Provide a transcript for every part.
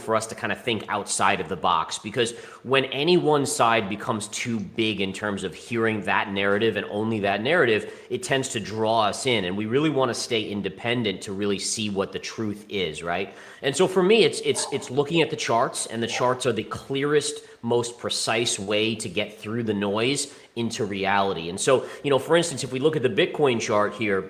for us to kind of think outside of the box, because when any one side becomes too big in terms of hearing that narrative and only that narrative, it tends to draw us in, and we really want to stay independent to really see what the truth is, right? And so for me, it's looking at the charts, and the charts are the clearest, most precise way to get through the noise into reality. And so, for instance, if we look at the Bitcoin chart here,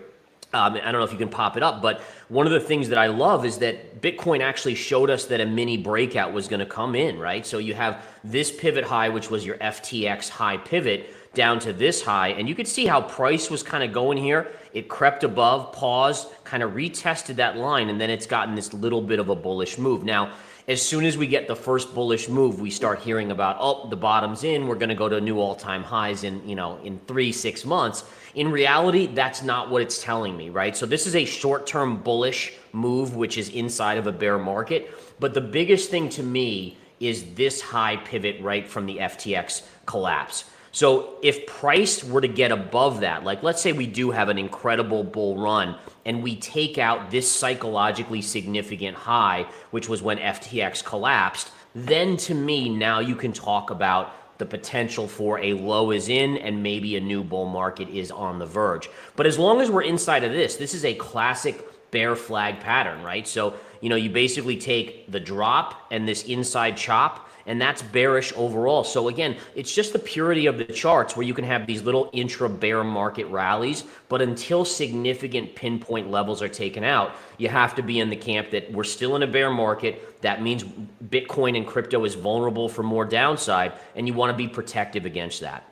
I don't know if you can pop it up, but one of the things that I love is that Bitcoin actually showed us that a mini breakout was going to come in, right? So you have this pivot high, which was your FTX high pivot, down to this high, and you could see how price was kind of going here. It crept above, paused, kind of retested that line, and then it's gotten this little bit of a bullish move. Now, as soon as we get the first bullish move, we start hearing about, oh, the bottom's in, we're going to go to new all-time highs in 3-6 months. In reality, that's not what it's telling me, right? So this is a short-term bullish move, which is inside of a bear market. But the biggest thing to me is this high pivot right from the FTX collapse. So if price were to get above that, like let's say we do have an incredible bull run and we take out this psychologically significant high, which was when FTX collapsed, then to me, now you can talk about the potential for a low is in and maybe a new bull market is on the verge. But as long as we're inside of this is a classic bear flag pattern, right? So, you basically take the drop and this inside chop, and that's bearish overall. So again, it's just the purity of the charts where you can have these little intra-bear market rallies, but until significant pinpoint levels are taken out, you have to be in the camp that we're still in a bear market. That means Bitcoin and crypto is vulnerable for more downside, and you want to be protective against that.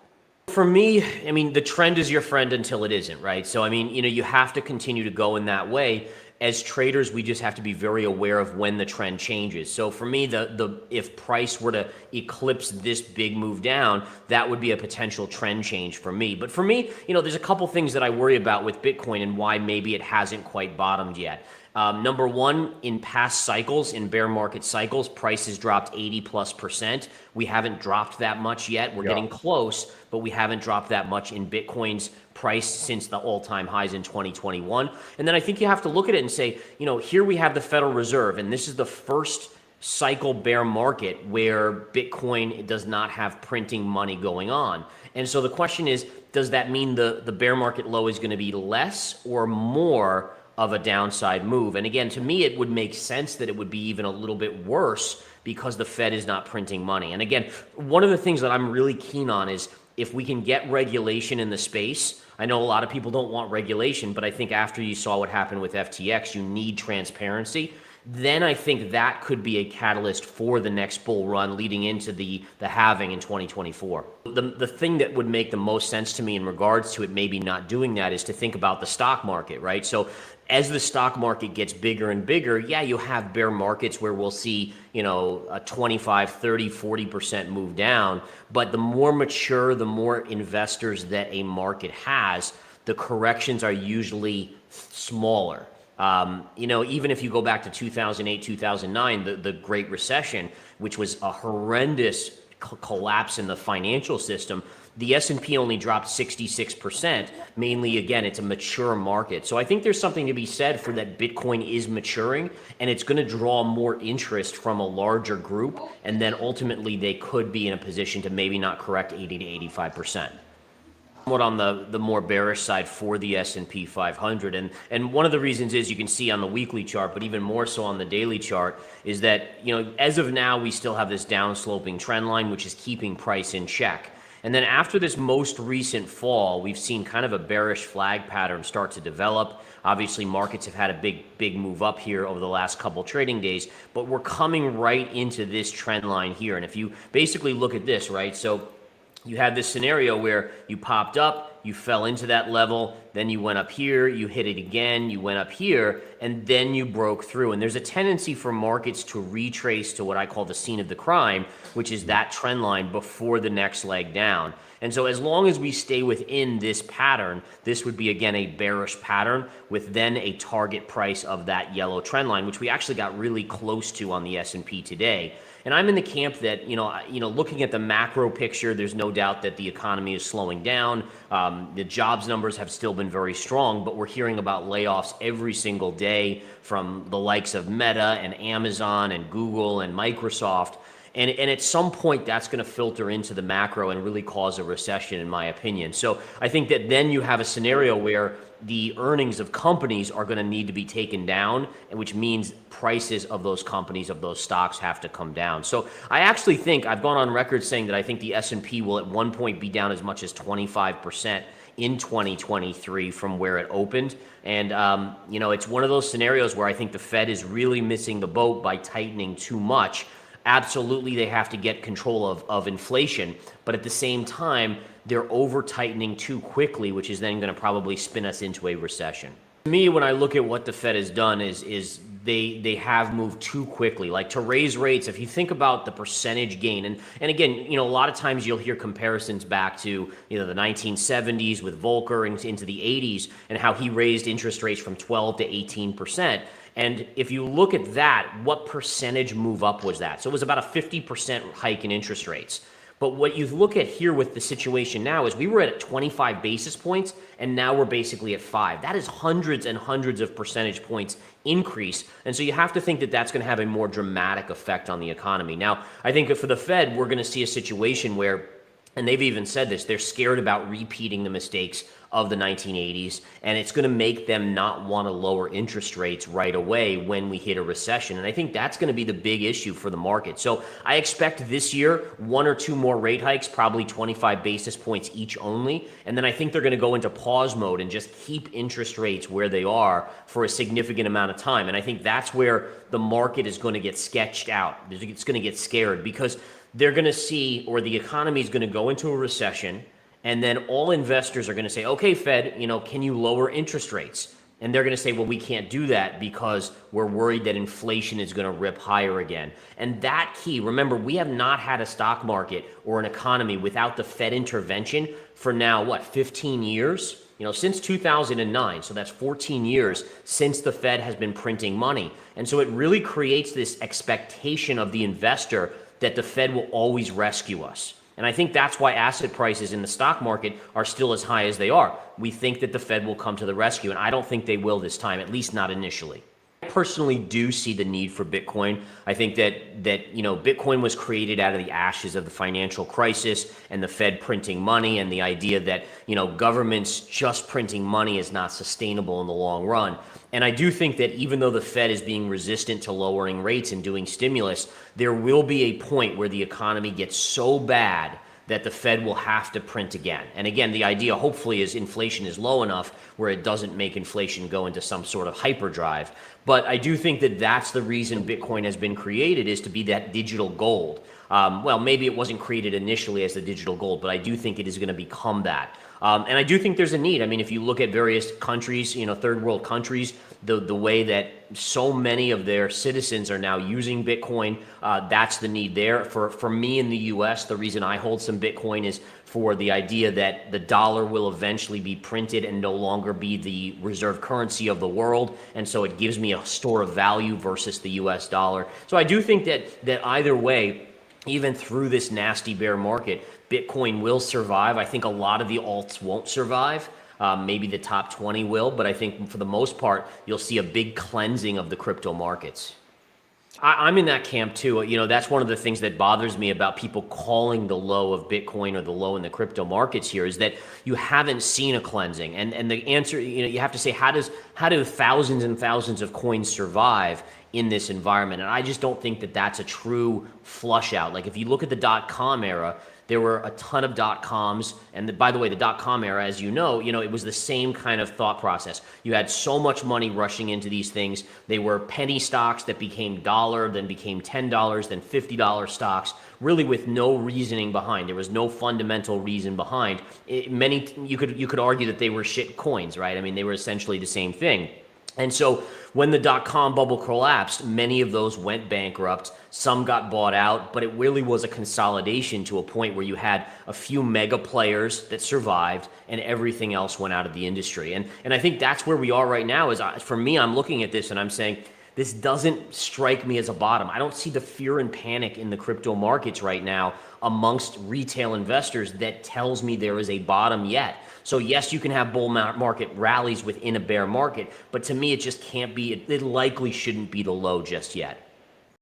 For me, the trend is your friend until it isn't, right? So, you have to continue to go in that way. As traders, we just have to be very aware of when the trend changes. So for me, if price were to eclipse this big move down, that would be a potential trend change for me. But for me, there's a couple things that I worry about with Bitcoin and why maybe it hasn't quite bottomed yet. Number one, in past cycles, in bear market cycles, prices dropped 80+%. We haven't dropped that much yet. We're getting close, but we haven't dropped that much in Bitcoin's price since the all-time highs in 2021. And then I think you have to look at it and say, here we have the Federal Reserve, and this is the first cycle bear market where Bitcoin does not have printing money going on. And so the question is, does that mean the bear market low is going to be less or more of a downside move? And again, to me, it would make sense that it would be even a little bit worse because the Fed is not printing money. And again, one of the things that I'm really keen on is if we can get regulation in the space. I know a lot of people don't want regulation, but I think after you saw what happened with FTX, you need transparency. Then I think that could be a catalyst for the next bull run leading into the halving in 2024. The thing that would make the most sense to me in regards to it maybe not doing that is to think about the stock market, right? So as the stock market gets bigger and bigger, yeah, you have bear markets where we'll see, a 25, 30, 40% move down. But the more mature, the more investors that a market has, the corrections are usually smaller. Even if you go back to 2008, 2009, the Great Recession, which was a horrendous collapse in the financial system, the S&P only dropped 66%. Mainly, again, it's a mature market. So I think there's something to be said for that Bitcoin is maturing, and it's going to draw more interest from a larger group. And then ultimately, they could be in a position to maybe not correct 80 to 85%. Somewhat on the more bearish side for the S&P 500. And one of the reasons is you can see on the weekly chart, but even more so on the daily chart, is that, as of now, we still have this downsloping trend line, which is keeping price in check. And then after this most recent fall, we've seen kind of a bearish flag pattern start to develop. Obviously, markets have had a big move up here over the last couple trading days, but we're coming right into this trend line here. And if you basically look at this, right, so you had this scenario where you popped up, you fell into that level, then you went up here, you hit it again, you went up here, and then you broke through. And there's a tendency for markets to retrace to what I call the scene of the crime, which is that trend line before the next leg down. And so as long as we stay within this pattern, this would be, again, a bearish pattern with then a target price of that yellow trend line, which we actually got really close to on the S&P today. And I'm in the camp that, looking at the macro picture, there's no doubt that the economy is slowing down. The jobs numbers have still been been very strong, but we're hearing about layoffs every single day from the likes of Meta and Amazon and Google and Microsoft. And at some point, that's going to filter into the macro and really cause a recession, in my opinion. So I think that then you have a scenario where the earnings of companies are going to need to be taken down, and which means prices of those companies, of those stocks, have to come down. So I actually think, I've gone on record saying that I think the S&P will at one point be down as much as 25% in 2023 from where it opened. And, it's one of those scenarios where I think the Fed is really missing the boat by tightening too much. Absolutely, they have to get control of inflation, but at the same time, they're over tightening too quickly, which is then going to probably spin us into a recession. To me, when I look at what the Fed has done is they have moved too quickly. Like, to raise rates, if you think about the percentage gain, and again, a lot of times you'll hear comparisons back to the 1970s with Volcker and into the 80s and how he raised interest rates from 12 to 18%. And if you look at that, what percentage move up was that? So it was about a 50% hike in interest rates. But what you look at here with the situation now is we were at 25 basis points, and now we're basically at 5. That is hundreds and hundreds of percentage points increase. And so you have to think that that's going to have a more dramatic effect on the economy. Now, I think for the Fed, we're going to see a situation where, and they've even said this, they're scared about repeating the mistakes of the 1980s, and it's going to make them not want to lower interest rates right away when we hit a recession. And I think that's going to be the big issue for the market. So I expect this year 1 or 2 more rate hikes, probably 25 basis points each only. And then I think they're going to go into pause mode and just keep interest rates where they are for a significant amount of time. And I think that's where the market is going to get sketched out. It's going to get scared because they're going to see, or the economy is going to go into a recession. And then all investors are going to say, okay, Fed, can you lower interest rates? And they're going to say, well, we can't do that because we're worried that inflation is going to rip higher again. And that key, remember, we have not had a stock market or an economy without the Fed intervention for now, 15 years? Since 2009. So that's 14 years since the Fed has been printing money. And so it really creates this expectation of the investor that the Fed will always rescue us. And I think that's why asset prices in the stock market are still as high as they are. We think that the Fed will come to the rescue, and I don't think they will this time, at least not initially. I personally do see the need for Bitcoin. I think that Bitcoin was created out of the ashes of the financial crisis and the Fed printing money, and the idea that governments just printing money is not sustainable in the long run. And I do think that even though the Fed is being resistant to lowering rates and doing stimulus, there will be a point where the economy gets so bad that the Fed will have to print again. And again, the idea hopefully is inflation is low enough where it doesn't make inflation go into some sort of hyperdrive. But I do think that that's the reason Bitcoin has been created, is to be that digital gold. Well, maybe it wasn't created initially as the digital gold, but I do think it is going to become that. And I do think there's a need. I mean, if you look at various countries, third world countries, the way that so many of their citizens are now using Bitcoin, that's the need there. For me in the US, the reason I hold some Bitcoin is for the idea that the dollar will eventually be printed and no longer be the reserve currency of the world. And so it gives me a store of value versus the US dollar. So I do think that either way, even through this nasty bear market, Bitcoin will survive. I think a lot of the alts won't survive. Maybe the top 20 will, but I think for the most part, you'll see a big cleansing of the crypto markets. I'm in that camp too. That's one of the things that bothers me about people calling the low of Bitcoin or the low in the crypto markets here, is that you haven't seen a cleansing. And the answer, you have to say, how do thousands and thousands of coins survive in this environment? And I just don't think that that's a true flush out. Like, if you look at the .com era, there were a ton of .coms, and by the way, the .com era, as it was the same kind of thought process. You had so much money rushing into these things. They were penny stocks that became $1, then became $10, then $50 stocks, really with no reasoning behind. There was no fundamental reason behind. You could argue that they were shit coins, right? I mean, they were essentially the same thing. And so when the .com bubble collapsed, many of those went bankrupt. Some got bought out, but it really was a consolidation to a point where you had a few mega players that survived and everything else went out of the industry. And I think that's where we are right now. For me, I'm looking at this and I'm saying, This doesn't strike me as a bottom. I don't see the fear and panic in the crypto markets right now amongst retail investors that tells me there is a bottom yet. So yes, you can have bull market rallies within a bear market, but to me, it just can't be, it likely shouldn't be the low just yet.